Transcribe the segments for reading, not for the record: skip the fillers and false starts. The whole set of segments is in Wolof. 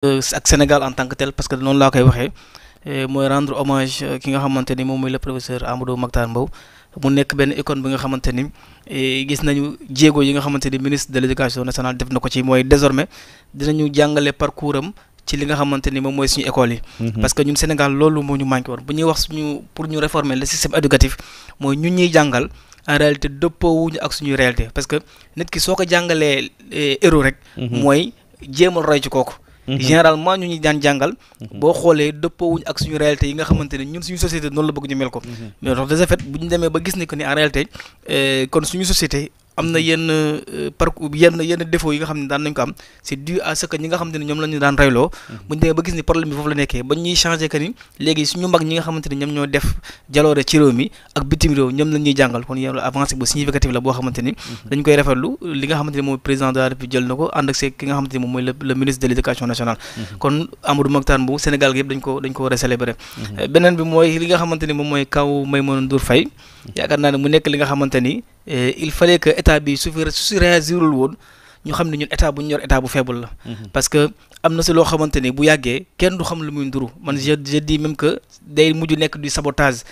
ak Sénégal en tant que tel parce que noonu laa koy waxee mooy rendre hommage ki nga xamante ni moom mooy le professeur Amadou Mahtar Mbow mu nekk benn icône bi nga xamante ni gis nañu jéego yi nga xamante ni ministre de l' éducation nationale def na ko ci mooy désormais dinañu jàngale parcours am ci li nga xamante ni moom mooy suñu école yi. parce que ñun Sénégal loolu moo ñu manqué woon bu ñuy wax suñu pour ñu réformer le système éducatif mooy ñun ñuy jàngal en réalité dëppoowuñu ak suñuy réalité parce que nit ki soo ko jàngalee héros rek. mooy jéemal roy ci kooku. généralement ñu ñuy daan jàngal boo xoolee dëppoowuñ ak suñu réalité yi nga xamante ne ñun suñu société noonu la bëgg ñu mel ko mais donc de ce fait bu ñu demee ba gis ni que ni en réalité kon suñu société am na yenn parcours yenn défauts yi nga xam ne daan nañ ko am c'est dû à ce que ñi nga xamante ne ñoom la ñu daan reyloo bu ñu demee ba gis ni problème bi foofu la nekkee ba ñuy changé que ni léegi suñu mag ñi nga xamante ne ñoom ñoo def jaloore ci réew mi ak bitim réew ñoom la ñuy jàngal kon yow avancé bu significatif la boo xamante ni dañ koy rafetlu li nga xamante ne moom président de la République jël na ko ànd ak see ki nga xamante ne moom mooy le ministre de l' éducation nationale kon Amadou Mahtar Mbow Sénégal gi yëpp dañ ko war a célébrer beneen bi mooy li nga xamante ni moom mooy kaw Maïmouna Ndour Faye yaakaar naa ne mu nekk li nga xamante ni il fallait que état bi su réagirul woon ñu xam ne ñun état bu ñu yor état bu faible la parce que am na si loo xamante ni bu yàggee kenn du xam lu muy nduru man je dis même que day mujj nekk du sabotage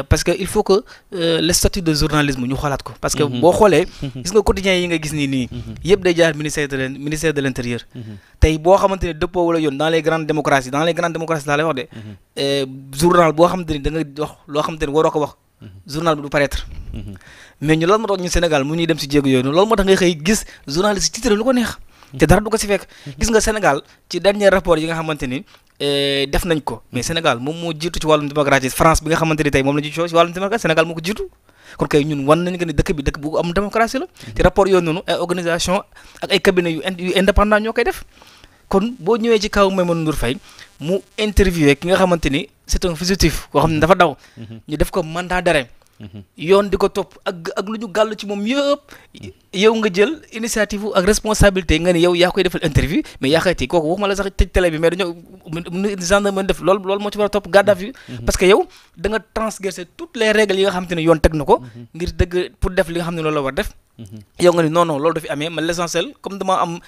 parce que il faut que le statut de journalisme ñu xoolaat ko parce que boo xoolee gis nga quotidien yi nga gis nii yëpp day jaar ministère de l' intérieur tey boo xamante ne dëppoo wala yoon dans les grandes démocraties laa lay wax de journal boo xamante ni da nga wax loo xamante ni waroo ko wax journal bi du paraître mais ñu loolu moo tax ñu Sénégal mu ñuy dem si jéego yooyu loolu moo tax ngay xëy gis journaliste titre lu ko neex te dara du ko si fekk gis nga Sénégal ci dernier rapport yi nga xamante ni def nañ ko mais Sénégal moom moo jiitu ci wàllum démocratie France bi nga xamante ni tey moom la ñu ci wàllum démocratie Sénégal moo ko jiitu kon kay ñun wan nañ que ni dëkk bu am démocratie la te rapport yooyu noonu ay organisation ak ay cabinet yu indépendant ñoo koy def kon boo ñëwee ci kaw Maïmouna Ndour Faye mu interviewé ki nga xamante ni c'est un fugitif koo xam ne dafa daw ñu def ko mandat d'arrêt yoon di ko topp ak lu ñu gàll ci moom yëpp yow nga jël initiative ak responsabilité nga ne yow yaa koy defal interview mais yaa xayti kooku waxuma la sax tëj télé bi mais dañoo gendarmerie def loolu moo ci war a topp garde à vue parce que yow da nga transgresser toutes les règles yi nga xamante ne yoon teg na ko ngir dëgg pour def li nga xam ne loolu la war def yow nga ni non loolu dafi amee man l'essentiel comme dama am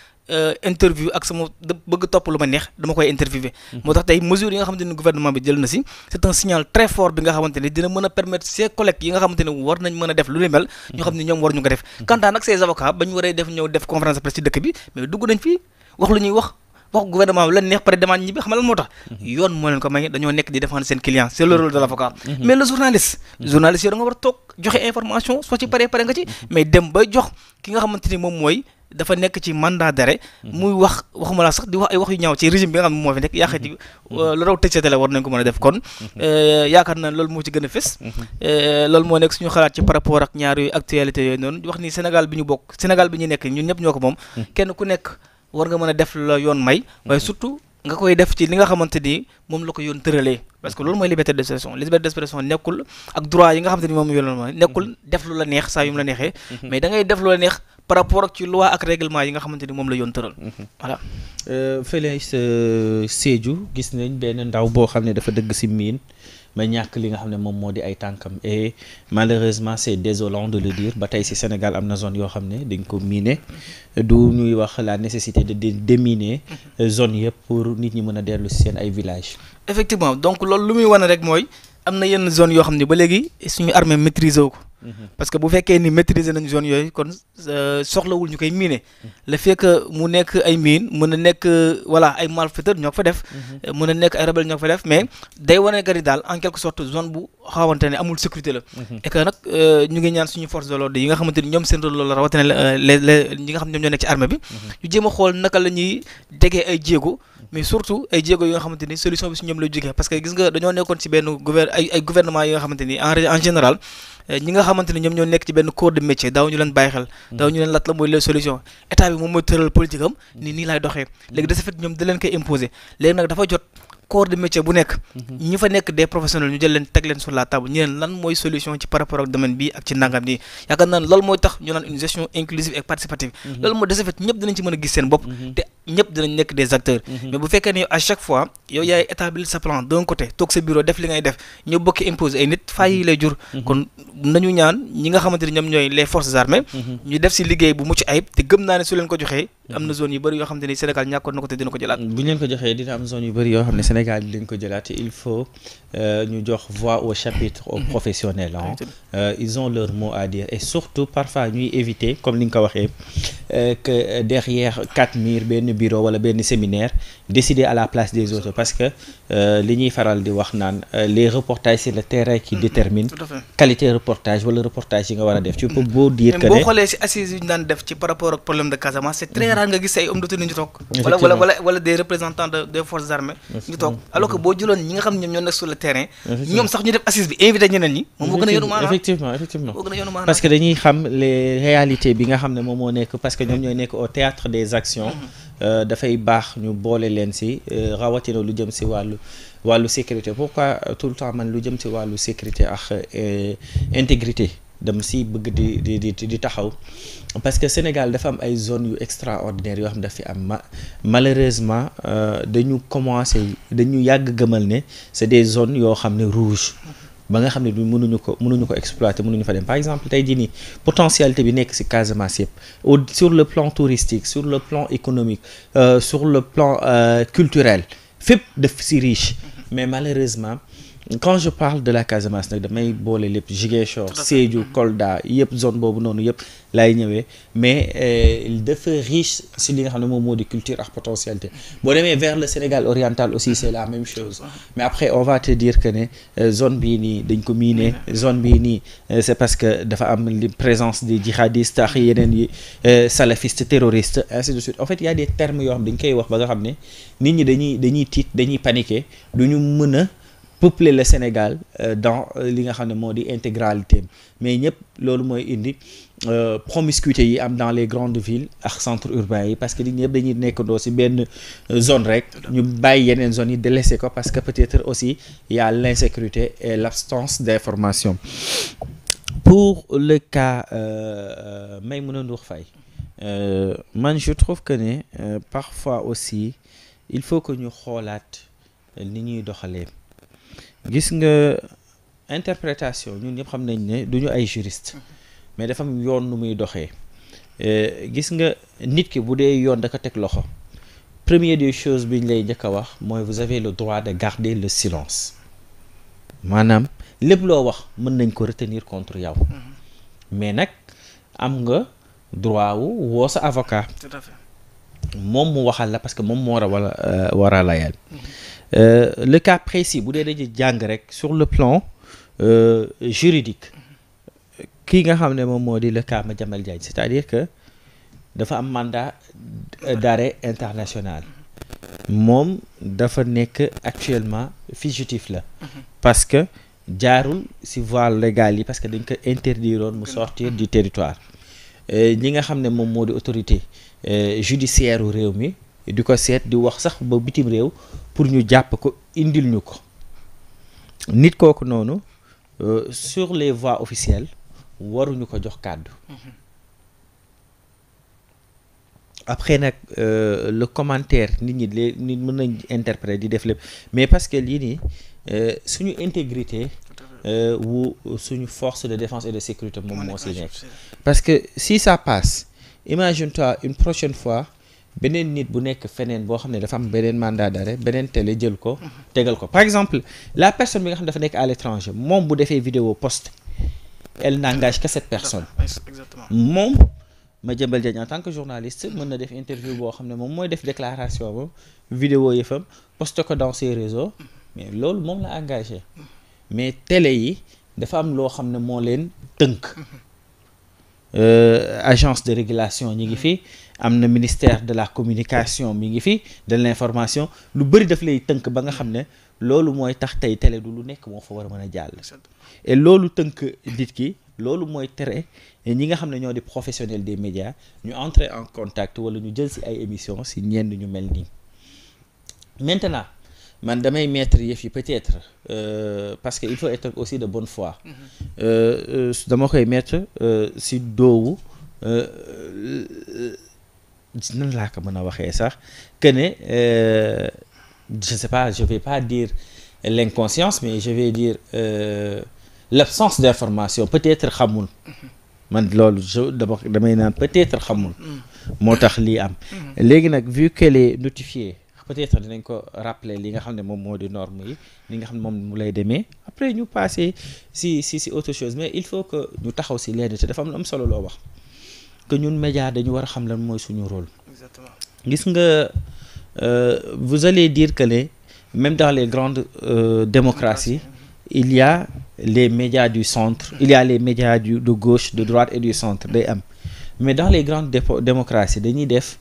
interview ak sama bëgg topp lu ma neex dama koy interviewé moo tax tey mesures yi nga xamante ne gouvernement bi jël na si c'est un signal très fort bi nga xamante ne dina mën a permettre ses collègues yi nga xamante ne war nañ mën a def lu ni mel ñoo xam ne ñoom war ñu ko def quant à nag ses avocats ba ñu waree ñëw def conférence de presse ci dëkk bi mais dugg nañ fii wax lu ñuy wax gouvernement bi la neex pare demande ñi bi xam lan moo tax yoon moo leen ko may dañoo nekk di défendre seen client c'est le rôle de l'avocat mais le journaliste yow da nga war a toog joxe information soo ci pare nga ci mais dem ba jox ki nga xamante ni moom mooy dafa nekk ci mandat d'arrêt muy waxuma la sax di wax ay wax yu ñaaw ci régime bi nga xam ne moo fi nekk yaakaar ci lu raw tëj sa télé war nañ ko mën a def kon yaakaar naa loolu moo ci gën a fës loolu moo nekk suñu xalaat ci par rapport ak ñaar yooyu actualité yooyu noonu wax ni Sénégal bi ñu bokk Sénégal bi ñu nekk ñun ñëpp ñoo ko moom kenn ku nekk war nga mën a def la yoon may waaye surtout nga koy def ci li nga xamante ni moom la ko yoon tëralee parce que loolu mooy liberté d'expression nekkul ak droit yi nga xamante ni moom yoon ma nekkul def lu la neex saa yu mu la neexee mais da ngay def lu la neex par rapport ak ci loi ak règlement yi nga xamante ni moom la yoon tëral voilà fële Sédhiou gis nañ benn ndaw boo xam ne dafa dëgg si miin ma ñàkk li nga xam ne moom moo di ay tànkam et malheureusement c'est désolant de le dire ba tey ci Sénégal am na zone yoo xam ne dañ ko miiner du ñuy wax la nécessité de déminer zone yëpp pour nit ñi mën a dellu ci seen ay villages. effectivement donc loolu lu muy wane rek mooy am na yenn zone yoo xam ne ba léegi suñu armée maîtriser wu ko parce que bu fekkee ni maîtriser nañ zone yooyu kon soxlawul ñu koy miiner le fait que mu nekk ay mine mën a nekk voilà ay malfaiteurs ñoo ko fa def mën a nekk ay rebelles ñoo ko fa def mais day wane que ni daal en quelque sorte zone bu xawante ne amul sécurité la et que nag ñu ngi ñaan suñu force de l'ordre yi nga xamante ni ñoom seen rôle la rawatina les ñi nga xam ne ñoom ñoo nekk ci armée bi ñu jéem a xool naka la ñuy tegee ay jéego mais surtout ay jéego yi nga xamante ni solution bi su ñoom lay jógee parce que gis nga dañoo nekkoon ci benn ay gouvernement yi nga xamante ni en général ñi nga xamante ni ñoom ñoo nekk ci benn corps de métier daaw ñu leen bàyyi xel daaw ñu leen lat la mooy les solutions état bi moom mooy tëral politique am nii laay doxee léegi de ce fait ñoom da leen koy imposer léegi nag dafa jot corps de métier bu nekk ñi fa nekk des professionnels ñu jël leen teg leen sur la table ñu leen lan mooy solution ci par rapport ak domaine bi ak ci nangam nii yaakaar naa loolu mooy tax ñu naan une gestion inclusive et participative loolu mooy de ce fait ñëpp dinañ ci mën a gis seen bopp te ñëpp dinañ nekk des acteurs mais bu fekkee ne yow à chaque fois yow yaay établir sa plan d'un côté toog sa bureau def li ngay def ñëw bokki imposer ay nit fay yi lay jur kon nañu ñaan ñi nga xamante ni ñoom ñooy les forces armées ñu def si liggéey bu mucc ayib te gëm naa ne su leen ko joxee am na zone yu bëri yoo xamante ni Sénégal ñàkkoon na ko te dina ko jëlaat bu ñu leen ko joxee dina am zone yu bëri yoo xam ne Sénégal dinañ ko jëlaat te il faut ñu jox voix au chapitre aux professionnels ils ont leur mot à dire et surtout parfois ñuy éviter comme ni nga ko waxee que derrière 4 murs benn bureau wala benn séminaire décider à la place des autres parce que li ñuy faral di wax naan les reportages c'est le terrain qui détermine qualité reportage wala reportage yi nga war a def tu peux beau dire que boo xoolee si assises yu ñu daan def ci par rapport ak problème de Casamance c'est très rare nga gis ay hommes de tenue ñu toog wala des représentants des forces armées ñu toog alors que boo jëloon ñi nga xam ne ñoom ñoo nekk sur le terrain ñoom sax ñu def assise bi invité ñeneen ñi moom moo gën a yonu maanaam effectivement moo gën a yonu maanaam parce que dañuy xam les réalités bi nga xam ne moom moo nekk parce que ñoom ñooy nekk au théâtre des actions dafay baax ñu boole leen si rawatina lu jëm si wàllu sécurité pourquoi tout le temps man lu jëm si wàllu sécurité ak intégrité dem si bëgg di taxaw parce que Sénégal dafa am ay zones yu extraordinaires yoo xam ne dafa am malheureusement dañu yàgg gëmal ne c'est des zones yoo xam ne rouge ba nga xam ne du mënuñu ko exploiter mënuñu fa dem par exemple tey jii nii potentialité bi nekk ci Casamance yëpp sur le plan touristique sur le plan économique sur le plan culturel fépp def ci riche mais malheureusement quand je parle de la Casamance nag damay boole lépp Ziguinchor Sédhiou Kolda yëpp zone boobu noonu yëpp laay ñëwee mais dafa riche si li nga xam ne moom moo di culture ak potentialité boo demee vers le Sénégal oriental aussi c'est la même chose mais après on va te dire que ne zone bii nii dañ ko miine zone bii nii c'est parce que dafa am li présence des djihadistes ak yeneen yi salafistes terroristes ainsi de suite en fait il y a des termes yoo xam dañ koy wax ba nga xam ne nit ñi dañuy tiit dañuy paniquer duñu mën a peupler le Sénégal dans li nga xam ne moo di intégralité mais ñëpp loolu mooy indi promiscuité yi am dans les grandes villes ak centres urbains yi parce que nit ñëpp dañuy nekkandoo ci benn zone rek ñu bàyyi yeneen zones yi délaissé ko parce que peut-être aussi il y a l'insécurité et l'absence d'information pour le cas Maïmouna Ndour Faye man je trouve que ne parfois aussi il faut que ñu xoolaat ni ñuy doxalee gis nga interprétation ñun ñëpp xam nañ ne duñu ay juriste mais dafa am yoon nu muy doxee gis nga nit ki bu dee yoon da ko teg loxo première des choses bi ñu lay njëkk a wax mooy vous avez le droit de garder le silence maanaam lépp loo wax mën nañ ko retenir contre yow mais nag am nga droit wu woo sa avocat tout à fait moom mu waxal la parce que moom moo war a layal le cas précis bu dee dañuy jàng rek sur le plan juridique kii nga xam ne moom moo di le cas Madiambal Diagne c'est-à-dire que dafa am mandat d'arrêt international moom dafa nekk actuellement fugitif la parce que jaarul ci voie légale yi parce que dañ ko interdiroon mu sortir du territoire ñi nga xam ne moom moo di autorité judiciaire u réew mi di ko seet di wax sax ba bitim réew pour ñu jàpp ko indil ñu ko nit kooku noonu sur les voies officielles waruñu ko jox kàddu après nag le commentaire nit mën nañ interpréter di def lépp mais parce que lii nii suñu intégrité suñu force de défense et de sécurité moom moo si nekk parce que si ça passe imagine-toi une prochaine fois beneen nit bu nekk feneen boo xam ne dafa am beneen mandat d'arrêt beneen télé jël ko tegal ko par exemple la personne bi nga xam ne dafa nekk à l'étranger moom bu defee vidéo post elle n'engage que cette personne moom Madiambal Diagne en tant que journaliste mën na def interview boo xam ne moom mooy def déclaration ba vidéo yëfam poste ko dans ses réseaux mais loolu moom la engagé mais télé yi dafa am loo xam ne moo leen tënk agence de régulation ñi ngi fi am na ministère de la communication mi ngi fi de l'information lu bëri daf lay tënk ba nga xam ne loolu mooy tax tey télé du lu nekk moo fa war a mën a jàll et loolu tënk nit ki loolu mooy tere ñi nga xam ne ñoo di professionnels des médias ñu entrer en contact wala ñu jël ci ay émissions ci ñenn ñu mel nii maintenant man damay mettre yëf yi peut-être parce que il faut être aussi de bonne foi. dama koy mettre si doowu nan laa ko mën a waxee sax que ne je sais pas, je vais pas dire l'inconscience, mais je vais dire l'absence d'information. Peut-être xamul man loolu damay naan peut-être xamul moo tax lii am. léegi nag vu qu'elle est notifiée peut-être dinañ ko rappeler li nga xam ne moom moo di norme yi li nga xam ne moom mu lay demee après ñu passer si autre chose, mais il faut que ñu taxaw si lenn te dafa am solo loo wax que ñun média dañu war a xam lan mooy suñu rôle. Exactement. gis nga vous allez dire que même dans les grandes démocraties il y a les médias du centre, il y a les médias de gauche, de droite et du centre day am, mais dans les grandes démocraties dañuy def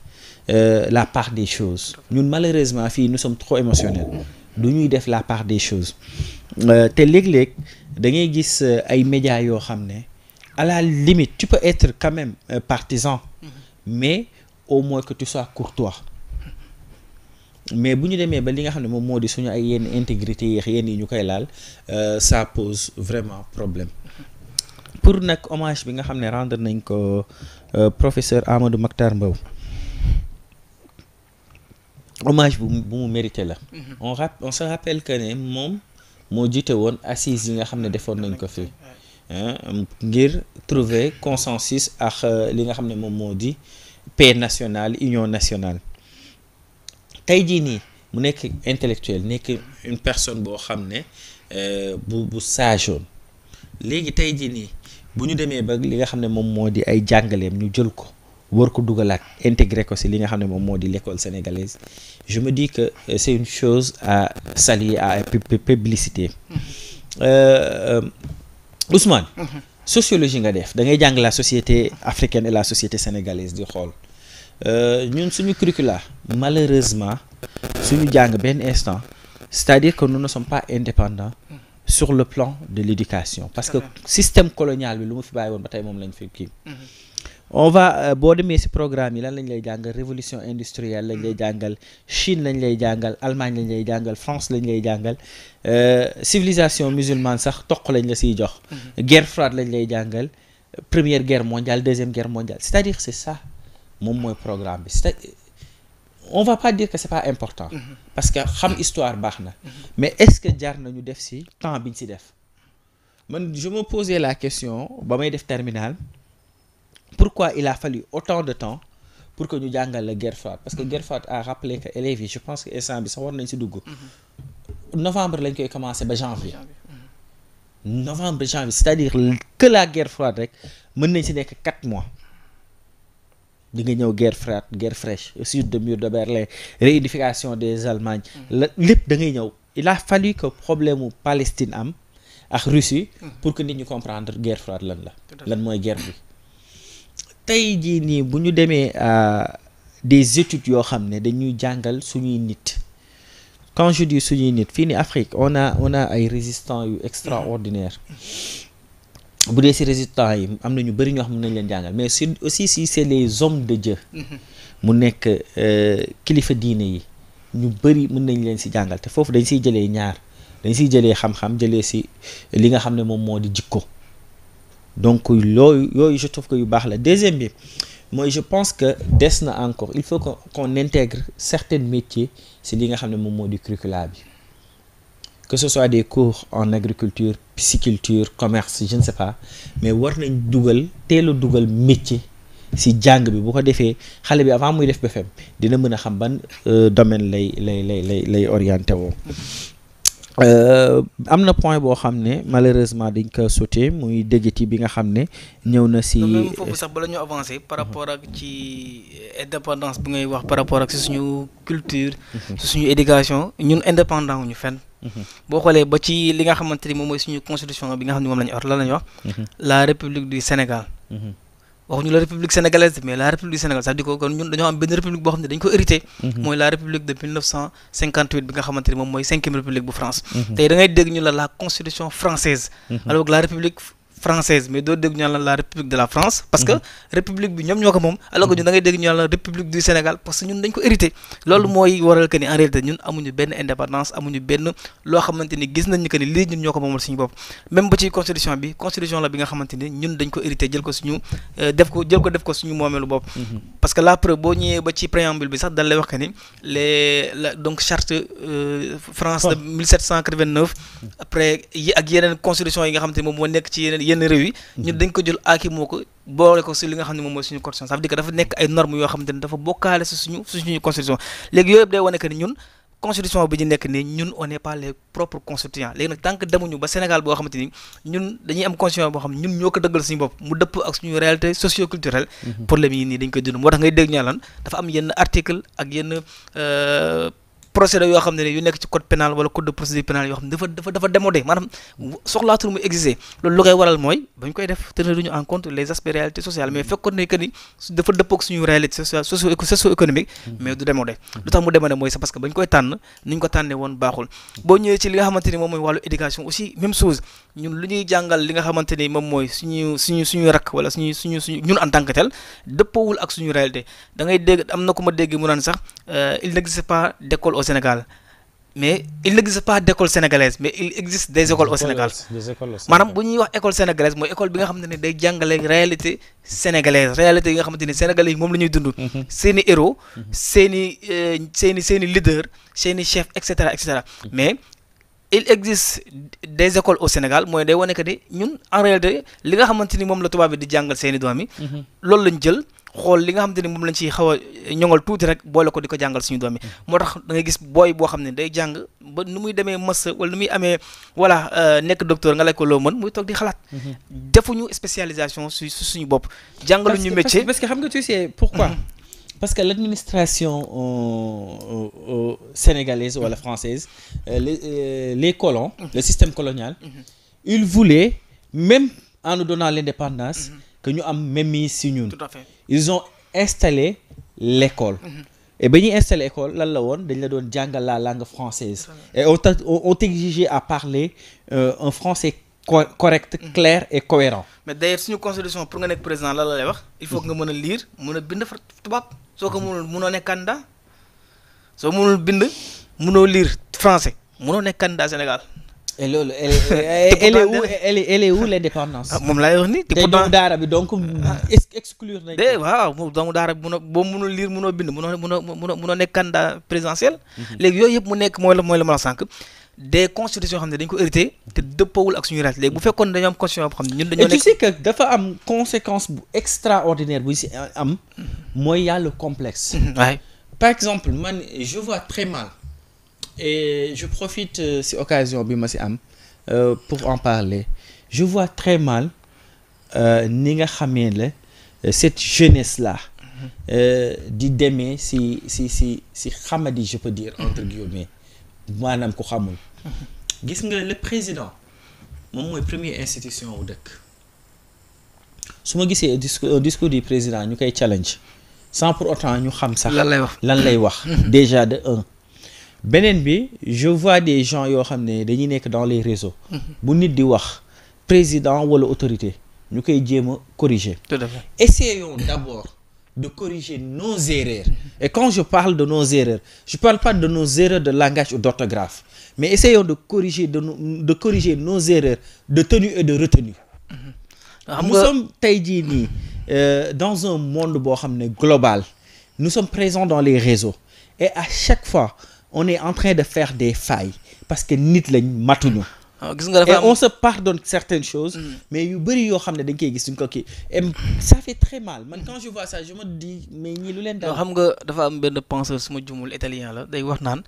la part des choses. ñun malheureusement fii nous sommes trop émotionnels, du ñuy def la part des choses te léeg-léeg da ngay gis ay médias yoo xam ne à la limite tu peux être quand même partisan, mais au moins que tu sois courtois. mais bu ñu demee ba li nga xam ne moom moo di suñu ay yenn intégrité yi yenn yi ñu koy laal ça pose vraiment problème. pour nag hommage bi nga xam ne rendre nañ ko professeur Amadou Mahtar Mbow, hommage bu mu mérité la. on se rappelle que ne moom moo jiite woon assises yi nga xam ne defoon nañ ko fi ngir trouver consensus ak li nga xam ne moom moo di paix nationale, union nationale. tey jii nii mu nekk intellectuel, nekk une personne boo xam ne bu saajoon léegi tey jii nii bu ñu demee ba li nga xam ne moom moo di ay jàngaleem ñu jël ko war ko dugalaat intégrer ko ci li nga xam ne moom moo di l'école sénégalaise, je me dis que c'est une chose à saluer, à publicité. Ousmane, sociologie nga def da ngay jàng la société africaine et la société sénégalaise di xool. ñun suñu curricula malheureusement suñu jàng benn instant, c'est-à-dire que nous ne sommes pas indépendants sur le plan de l'éducation, parce que système colonial bi lu mu fi bàyyi woon ba tey moom lañ fi kii. on va boo demee ci programme yi lan lañ lay jàngal, révolution industrielle lañ lay jàngal, Chine lañ lay jàngal, Allemagne lañ lay jàngal, France lañ lay jàngal, civilisation musulmane sax toq lañ la ciy jox, guerre froide lañ lay jàngal, première guerre mondiale, deuxième guerre mondiale, c'est-à-dire c'est ça moom mooy programme bi. on va pas dire que c'est pas important, parce que xam histoire baax na, mais est-ce que jar nañu def ci temps biñ ci def. man je me posais la question ba may def terminale, pourquoi il a fallu autant de temps pour que ñu jàngal la guerre froide, parce que guerre froide a rappelé que élèves yi je pense que instant bi sax war nañ ci dugg novembre lañ koy commencer ba janvier. novembre janvier, c'est-à-dire que la guerre froide rek mën nañ ci nekk 4 mois. di nga ñëw guerre froide, guerre fraîche, chute de mur de Berlin, réunification des Allemagnes, la lépp da ngay ñëw. il a fallu que problème mu Palestine am ak Russie pour que nit ñu comprendre guerre froide lan la, lan mooy guerre bi. tey jii nii bu ñu demee des études yoo xam ne dañuy jàngal suñuy nit, quand je dis suñuy nit fii ni Afrique on a ay résistants yu extraordinaires. bu dee ci résultats yi am na ñu bari ñoo xam ne nañ leen jàngal, mais aussi si c'est les hommes de Dieu, mu nekk kilifa diine yi ñu bari mën nañ leen ci jàngal, te foofu dañ ciy jëlee ñaar, dañ ciy jëlee xam-xam, jëlee ci li nga xam ne moom moo di jikko. donc yooyu je trouve que yu baax la. deuxième bi mooy je pense que des na encore, il faut qu'on intègre certains métiers ci li nga xam ne moom moo di curricula bi, que ce soit des cours en agriculture, pisciculture, commerce, je ne sais pas, mais war nañ teel a dugal métier ci jàng bi. bu ko defee xale bi avant muy def BFEM dina mën a xam ban domaine lay orienté woo. am na point boo xam ne malheureusement dañ ko sauté, muy déggati bi nga xam ne ñëw na ci. même foofu sax bala ñu avancer par rapport ak ci indépendance bi ngay wax, par rapport ak ci suñu culture, ci suñu éducation, ñun indépendant wuñu fenn. boo xoolee ba ci li nga xamante ni moom mooy suñu constitution bi nga xam ne moom la ñu wax lan la ñu wax. la république du Sénégal. waxuñu la république sénégalaise, mais la république du Sénégal, ça veut dire que kon ñun dañoo am benn république boo xam ne dañ ko hérité. mooy la république de 1958 bi nga xamante ni moom mooy 5e république bu France. tey da ngay dégg ñu la constitution française. alors que la république française mais doo dégg ñu naan la république de la France parce que république bi ñoom ñoo ko moom alors que ñun da ngay dégg ñu naan la république du Sénégal parce que ñun dañ ko hérité loolu mooy waral que ni en réalité ñun amuñu benn indépendance amuñu benn loo xamante ni gis nañ ni que ni lii ñun ñoo ko moomal suñu bopp même ba ci constitution la bi nga xamante ni ñun dañ ko hérité jël ko suñu def ko suñu moomeelu bopp parce que la preuve boo ñëwee ba ci préambule bi sax dal lay wax que ni donc charte France de 1789 après yi ak yeneen constitution yi nga xamante ni moom moo nekk ci yenn réew yi ñun dañ ko jël aaki moo ko boole ko si li nga xam ne moom mooy suñu constitution ça veut dire que dafa nekk ay normes yoo xamante ni dafa bokkaale si suñu constitution léegi yooyu yëpp day wane que ni ñun constitution bi ñu nekk nii ñun on n'est pas les propres constituants léegi nag tant que demuñu ba Sénégal boo xamante ni ñun dañuy am constitution boo xam ne ñun ñoo ko dëggal suñu bopp mu dëpp ak suñu réalité socio-culturelle problème yi nii dañ koy dund moo tax ngay dégg ñaa lan dafa am yenn article ak yenn procédure yoo xam ne yu nekk ci code pénal wala code de procédure pénale yoo xam ne dafa démodé maanaam soxlaatul mu exister loolu lu koy waral mooy bañ koy def tenir duñu en compte les aspects réalité sociale mais fekkoon ne que ni dafa dëppook suñu réalité sociale socio-économique mais du démodé lu tax mu démodé mooy c'est parce que bañ koy tànn ni ñu ko tànnee woon baaxul boo ñëwee ci li nga xamante ni moom mooy wàllu éducation aussi même chose ñun lu ñuy jàngal li nga xamante ni moom mooy suñu rakk wala suñu ñun en tant que tel dëppoowul ak suñu réalité da ngay dégg am na ku ma dégg mu naan sax il n'existe pas d'école au Sénégal mais il n'existe pas d'école sénégalaise mais il existe des écoles au Sénégal maanaam bu ñuy wax école sénégalaise mooy école bi nga xamante ne day jàngale réalité sénégalaise réalité yi nga xamante ni sénégalais yi moom la ñuy dund seeni héros seeni leader seeni chef et cetera mais il existe des écoles au Sénégal mooy day wane que ni ñun en réalité li nga xamante ni moom la tubaab bi di jàngal seeni doom yi loolu lañ jël xool li nga xamante ni moom lañ ciy xaw a ñoŋal tuuti rek boole ko di ko jàngal suñu doom yi moo tax da ngay gis booy boo xam ne day jàng ba nu muy demee mës wala nu muy amee nekk docteur nga lay ko loo mën muy toog di xalaat defuñu spécialisation suñu bopp jàngaluñu métier parce que xam nga tu sais pourquoi parce que l'administration sénégalaise wala française les colons le système colonial ils voulaient même en nous donnant l'indépendance que ñu am mainmise si ñun tout à fait ils ont installé l'école et ba ñuy installé école lan la woon dañ la doon jàngal la langue française et on t'exigeait à parler un français correct clair et cohérent mais d'ailleurs suñu constitution pour nga nekk président la lay wax il faut que nga mën a lire mën a bind fa tubaab soo ko mënoo nekk candidat soo mënul bind mënoo lire français mënoo nekk candidat Sénégal et loolu elle est où l'indépendance moom laay wax ni tey doomu daara bi donc exclure nañ waaw moom doomu daara bi boo mënul lire mënoo bind mënoo nekk candidat présidentiel léegi yooyu yëpp mu nekk mooy la ma la sànq des constitutions yoo xam ne dañ ko hérité te dëppawul ak suñu réalité léegi bu fekkoon dañoo am constitution yoo xam ne ñun dañoo nekk. et tu sais que dafa am conséquence bu extraordinaire bu si am mooy y a le complexe. Ouais. Par exemple man je vois très mal et je profite si occasion bi ma si am pour en parler je vois très mal ni nga xamee la cette jeunesse là di demee si xamadi je peux dire entre guillemets maanaam ko xamul gis nga le président moom mooy première institution wu dëkk su ma gisee discours du président ñu koy challenge sans pour autant ñu xam sax lan lay wax déjà de un beneen bi je vois des gens yoo xam ne dañuy nekk dans les réseaux bu nit di wax président wala autorité ñu koy jéem a corriger. Tout à fait. Essayons d'abord de corriger nos erreurs. Et quand je parle de nos erreurs, je parle pas de nos erreurs de langage ou d'orthographe, mais essayons de corriger nos erreurs de tenue et de retenue. Nous sommes tey jii nii dans un monde boo xam ne global. Nous sommes présents dans les réseaux et à chaque fois on est en train de faire des failles parce que nit lañ matuñu. Et on se pardonne certaines choses mais yu bëri yoo xam ne dañ koy gis duñ ko kii et ça fait très mal man quand je vois ça je me dis mais ñii lu leen daal. xam nga dafa am benn penseur su ma jumul italien la day wax naan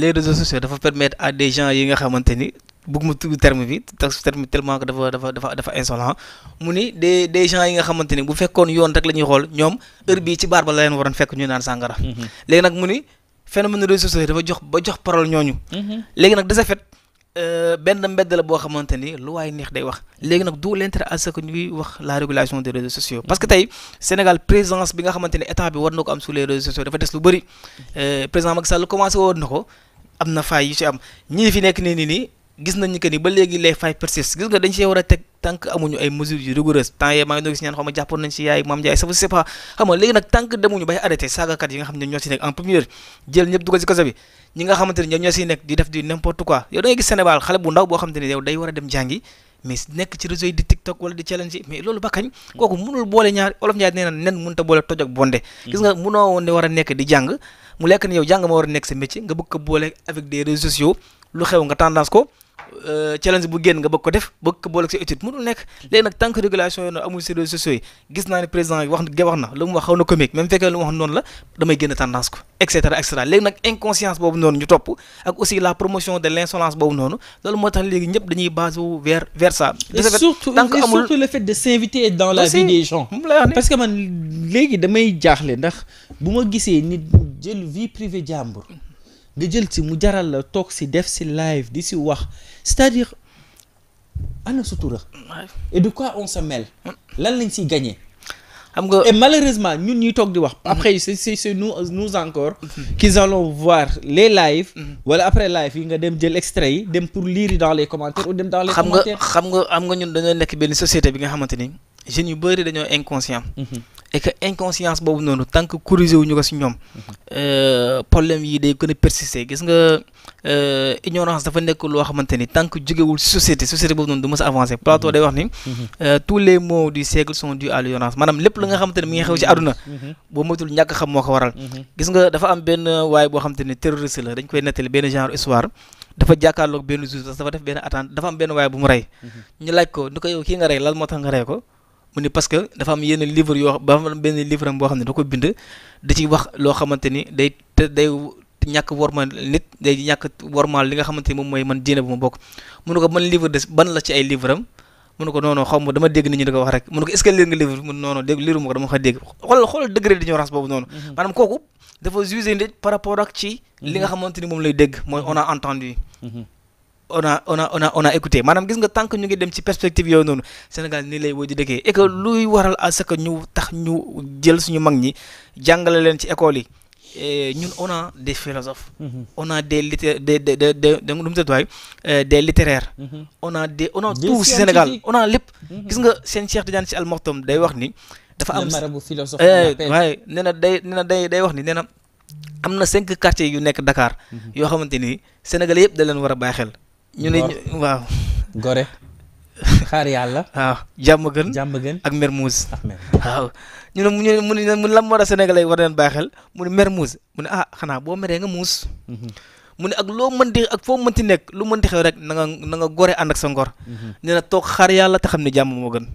les réseaux sociaux dafa permettre à des gens yi nga xamante ni bëgguma tudd terme bi terme tellement que dafa insolent mu ni des gens yi nga xamante ni bu fekkoon yoon rek la ñuy xool ñoom heure bii ci baar ba la leen waroon fekk ñu naan sàngara. léegi nag mu ni phénomène réseaux sociaux dafa jox parole ñooñu. léegi nag de ce fait benn mbedd la boo xamante ni lu waay neex day wax léegi nag du l'intérêt à ce que ñuy wax la régulation des réseaux sociaux parce que tey Sénégal présence bi nga xamante ni état bi war na ko am sur les réseaux sociaux dafa des lu bëri président Macky Sall commencé woon na ko am na faay yu ci am ñii fi nekk nii gis nañ ni que ni ba léegi les failles persistent gis nga dañ see war a teg tant que amuñu ay mesures yu rigoureuses temps yee maa ngi doon gis ñaan xam nga jàppoon nañ si yaay Mame Ndiaye ça c'est pas xam nga léegi nag tant que demuñu bay arrêté saagakat yi nga xam ne ñoo si nekk en première jël ñëpp dugal si kaso bi ñi nga xamante ni ñoom ñoo siy nekk di def di n'importe quoi yow da ngay gis Sénégal xale bu ndaw boo xamante ni yow day war a dem jàngi mais nekk ci réseau yi di TikTok wala di challenge yi mais loolu ba kañ kooku mënul boole ñaar olof Ndiaye nee na nen mënut a boole toj ak bonde gis nga mënoo woon ne war a nekk di jàng mu lekk ni yow jàng ma war a nekk sa métier nga bëgg ko boole avec des réseaux sociaux lu xew nga tendance ko challenge bu génn nga bëgg ko def bëgg ko boole sa étude mënul nekk léegi nag tant que régulation yi amul si réseaux sociaux yi gis naa ne président yi wax na lu mu wax xaw na comique même fekkee lu mu wax noonu la damay génn tendance ko et cetera léegi nag inconscience boobu noonu ñu topp ak aussi la promotion de l'insolence boobu noonu loolu moo tax léegi ñëpp dañuy basé wu vers ça. et surtout le fait de s'inviter dans la vie des gens parce que man léegi damay jaaxle ndax bu ma gisee nit jël vie privée jàmbur nga jël si mu jaral la toog si def si live di si wax c'est-à-dire ana sutura et de quoi on se mêle lan lañ siy gagné xam nga et malheureusement ñun ñuy toog di wax après c'est nous encore qu'ils allons voir les lives wala après live yi nga dem jël extrait yi dem pour lire dans les commentaires ou dem dans les commentaires xam nga ñun dañoo nekk benn société bi nga xamante ni jeunes yu bëri dañoo inconscient et que inconscience boobu noonu tant que corrigé wuñu ko si ñoom problème yi day gën a persister gis nga ignorance dafa nekk loo xamante ni tant que jógewul si société boobu noonu du mës a avancer Platon day wax ni tous les maux du siècle sont dus à l'ignorance maanaam lépp la nga xamante ni mi ngi xew ci àdduna boo moytul ñàkk xam moo ko waral gis nga dafa am benn waay boo xamante ni terroriste la dañ koy nettali benn genre histoire dafa jàkkaarloog benn jour dafa def benn attente dafa am benn waay bu mu rey ñu laaj ko ni ko yow kii nga rey lan moo tax nga rey ko mu ni parce que dafa am yenn livre yoo ba am benn livre am boo xam ne da ko bind da ciy wax loo xamante ni day ñàkk wormaal nit day ñàkk wormaal li nga xamante ni moom mooy man diine bu ma bokk mu ne ko man livre de ban la ci ay livre am mu ne ko non non xaw ma dama dégg nit ñi da ko wax rek mu ne ko est-ce que lire nga livre mu ne non non dégg liru ma ko dama ko dégg xoolal degré d'ignorance boobu noonu maanaam kooku dafa jugé nit par rapport ak ci li nga xamante ni moom lay dégg mooy on a entendu on a écouté maanaam gis nga tant que ñu ngi dem ci perspective yooyu noonu Sénégal nii lay woy di dëkkee et que luy waral à ce que ñu tax ñu jël suñu mag ñi jàngale leen ci école yi ñun on a des philosophes on a des littéraires on a tout ci Sénégal on a lépp gis nga seen Cheikh Tidiane Sy Al Maktoum day wax ni dafa am waaye nee na day wax ni nee na am na 5 quartiers yu nekk Dakar yoo xamante ni Sénégalais yëpp da leen war a bàyyi xel ñu ne waaw Gorée xaar yàlla waaw jàmm gën ak Mermoz waaw ñu ne mu ne lan moo tax Sénégalais war leen bàyyi xel mu ne Mermoz mu ne xanaa boo meree nga muus mu ne ak loo mënti ak foo mënti nekk lu mënti xew rek na nga Gorée ànd ak sa ngor nee na toog xaar yàlla te xam ne jàmm moo gën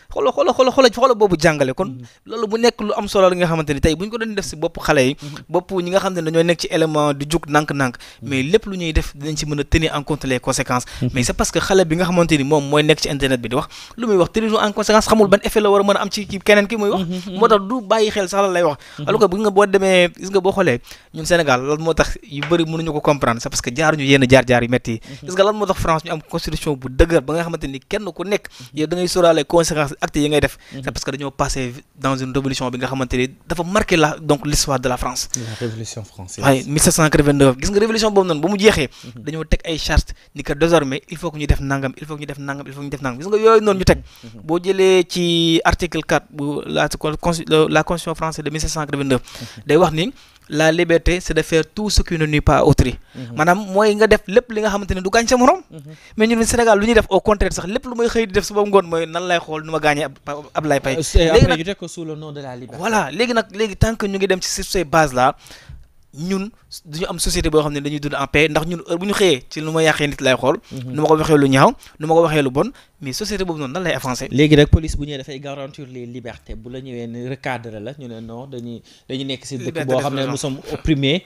xoolal boobu jàngale kon loolu bu nekk lu am solo la nga xamante ni tey bu ñu ko doon def si bopp xale yi bopp ñi nga xam ne dañoo nekk ci élément du jug nànk-nànk mais lépp lu ñuy def dinañ ci mën a tenir en compte les conséquences mais c'est parce que xale bi nga xamante ni moom mooy nekk ci internet bi di wax lu muy wax tenir en conséquence xamul ban effet la war a mën a am ci keneen ki muy wax moo tax du bàyyi xel sax la lay wax alors que bu nga boo demee gis nga boo xoolee ñun Sénégal lan moo tax yu bëri mënuñu ko comprendre c'est parce que jaaruñu yenn jaar-jaar yu métti yi gis nga lan moo tax France ñu am constitution bu dëgër ba nga xamante ni kenn ku nekk yow da ngay sóoraale conséquences actes yi ngay def c'est parce que dañoo passé dans une révolution bi nga xamante ni dafa marqué donc l'histoire de la France. La révolution française. waaye 1789 gis nga révolution boobu noonu ba mu jeexee. dañoo teg ay chartes ni que désormais il faut que ñu def nangam gis nga yooyu noonu ñu teg. boo jëlee ci article 4 bu la constitution française de 1789. day wax ni la liberté c'est de faire tout ce qui ne nuit pas à autrui. maanaam mooy nga def lépp li nga xamante ne du gaañ sa morom. mais ñun Sénégal lu ñuy def au contraire sax lépp lu may xëy di def suba ngoon mooy nan lay xool nu ma gaañee Ablaye Paye. léegi nag ñu teg ko sous le nom de la liberté. voilà léegi tant que ñu ngi dem ci ces bases là ñun duñu am société boo xam ne dañuy dund en paix ndax ñun heure bu ñu xëyee ci lu ma yàqee nit lay xool. nu ma ko waxee lu ñaaw nu ma ko waxee lu bon mais société boobu noonu nan lay avancer. léegi nag police bu ñëwee dafay garantir les libertés bu la ñëwee ne recadrer la ñu ne non dañuy nekk ci dëkk boo xam ne nous sommes opprimés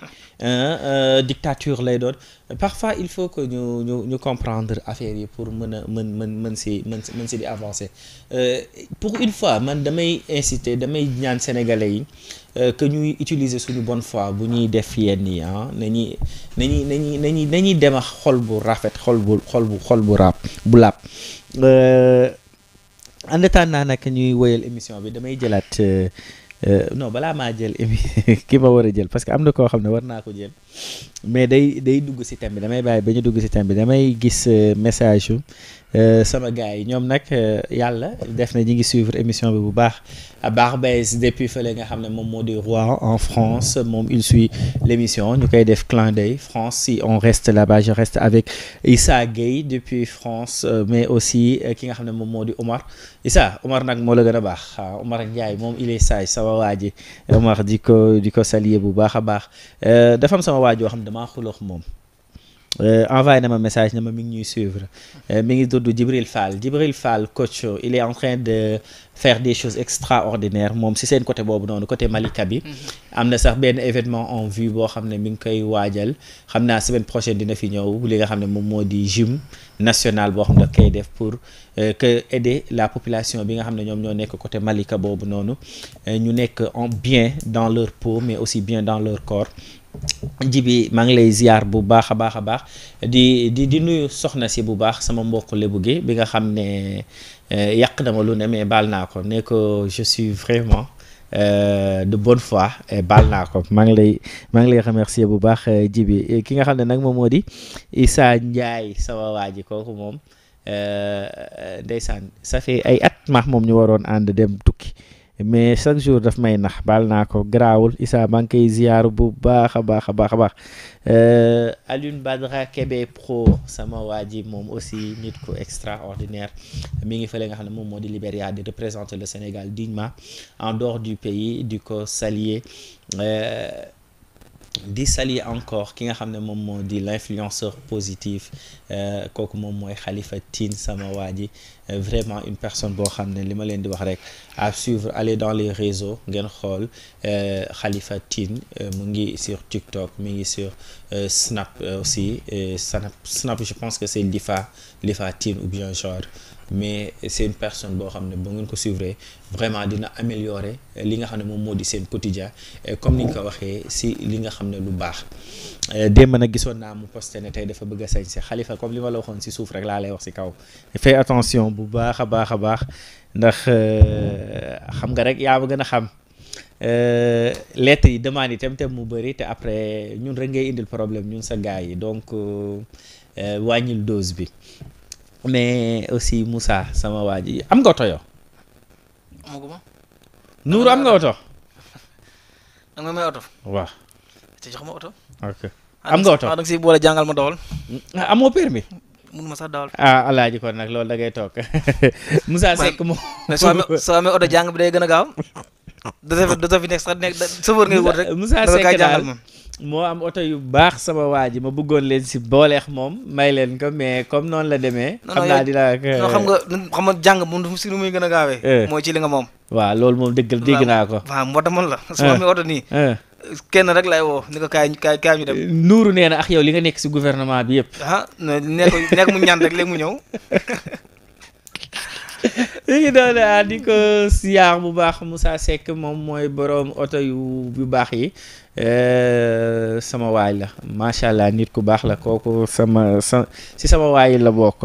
dictature lay doon parfois il faut que ñu comprendre affaire yi pour mën ci di avancer pour une fois man damay inciter damay ñaan sénégalais yi que ñuy utiliser suñu bonne foi bu ñuy def yenn yi nañuy dem ak xol bu rafet xol bu laab en attendant nag ñuy woyal émission bi damay jëlaat non balaa maa jël ki ma war a jël parce que am na koo xam ne war naa ko jël mais day dugg ci thème bi damay bàyyi ba ñu dugg ci thème bi damay gis message yu sama gars yi ñoom nag yàlla def na ñi ngi suivre émission bi bu baax Barbès depuis fële nga xam ne moom moo di Rouen en France moom il suit l'émission ñu koy def clin d'œil France si on reste là-bas je reste avec Issa Gueye depuis France mais aussi ki nga xam ne moom moo di Omar nag moo la gën a baax waaw Omar Ndiaye moom il est sage sama waa ji Omar di ko saluer bu baax a baax dafa am sama waa joo xam ne damaa xulóox moom envoyé na ma message na ma mi ngi ñuy suivre mi ngi tudd Djibril Fall coach il est en train de faire des choses extraordinaires moom si seen côté boobu noonu côté Malika bi am na sax benn événement en vue boo xam ne mi ngi koy waajal xam naa semaine prochaine dina fi ñëw li nga xam ne moom moo di gym national boo xam ne koy def pour que aider la population bi nga xam ne ñoom ñoo nekk côté Malika boobu noonu ñu nekk en bien dans leur peau mais aussi bien dans leur corps Jibi maa ngi lay ziar bu baax a baax di nuyu soxna si bu baax sama mbokk lébu gi bi nga xam ne yàq na ma lu ne mais baal naa ko ne ko je suis vraiment de bonne foi baal naa ko maa ngi lay remercier bu baax Jibi ki nga xam ne nag moom moo di Issa Ndiaye sama waa ji kooku moom ndeysaan ça fait ay at maax moom ñu waroon ànd dem tukki mais chaque jour daf may nax baal naa ko garaawul Issa maa ngi koy ziar bu baax a baax Alioune Badra Kébé Pro sama waa ji moom aussi nit ku extraordinaire mi ngi fële nga xam ne moom moo di Libéria di représenter le Sénégal dignement en dehors du pays di ko saluer di saluer encore ki nga xam ne moom moo di l'influenceur positif kooku moom mooy Khalifa Tine sama waa ji vraiment une personne boo xam ne li ma leen di wax rek à suivre aller dans les réseaux ngeen xool Khalifa Tine mu ngi sur TikTok mi ngi sur Snap aussi Snap je pense que c'est Lifa Tine ou bien genre mais c'est une personne boo xam ne ba ngeen ko suivre vraiment dina améliorer li nga xam ne moom moo di seen quotidien comme ni nga ko waxee si li nga xam ne lu baax démb nag gisoon naa mu posté ne tey dafa bëgg a sañse Khalifa comme li ma la waxoon si suuf rek laa lay wax si kaw fais attention bu baax a baax ndax xam nga rek yaa ma gën a xam lettres yi demande yi tem mu bëri te après ñun rek ngay indil problème ñun sa gars yi donc wàññil dose bi mais aussi Moussa sama waa ji am nga oto yow. amaguma. Nour am nga oto. am nga may oto. waaw. te jox ma oto. ok am nga oto da nga si boole jàngal ma dawal. amoo permis. mënuma sax dawal. alaaji kon nag loolu da ngay toog Moussa Seck moom. soo amee oto jàng bi day gën a gaaw. doo fi nekk sax nekk chauffeur ngay wut rek. Moussa Seck daal moo am oto yu baax sama waa ji ma bëggoon leen si booleex moom may leen ko mais comme noonu la demee. xam naa dina xam nga jàng moom si nu muy gën a gaawee. mooy ci li nga moom. waaw loolu moom dégg naa ko. waaw moo tax man la. su ma amee oto nii. kenn rek lay woo ni ko kaay ñu dem. Nuuru nee na ak yow li nga nekk si gouvernement bi yëpp. nekk mu ñaan rek léegi mu ñëw. léegi doon di ko siyaar bu baax Moussa Seck moom mooy boroom oto yu baax yi sama waay la macha allah nit ku baax la kooku sama waay la bokk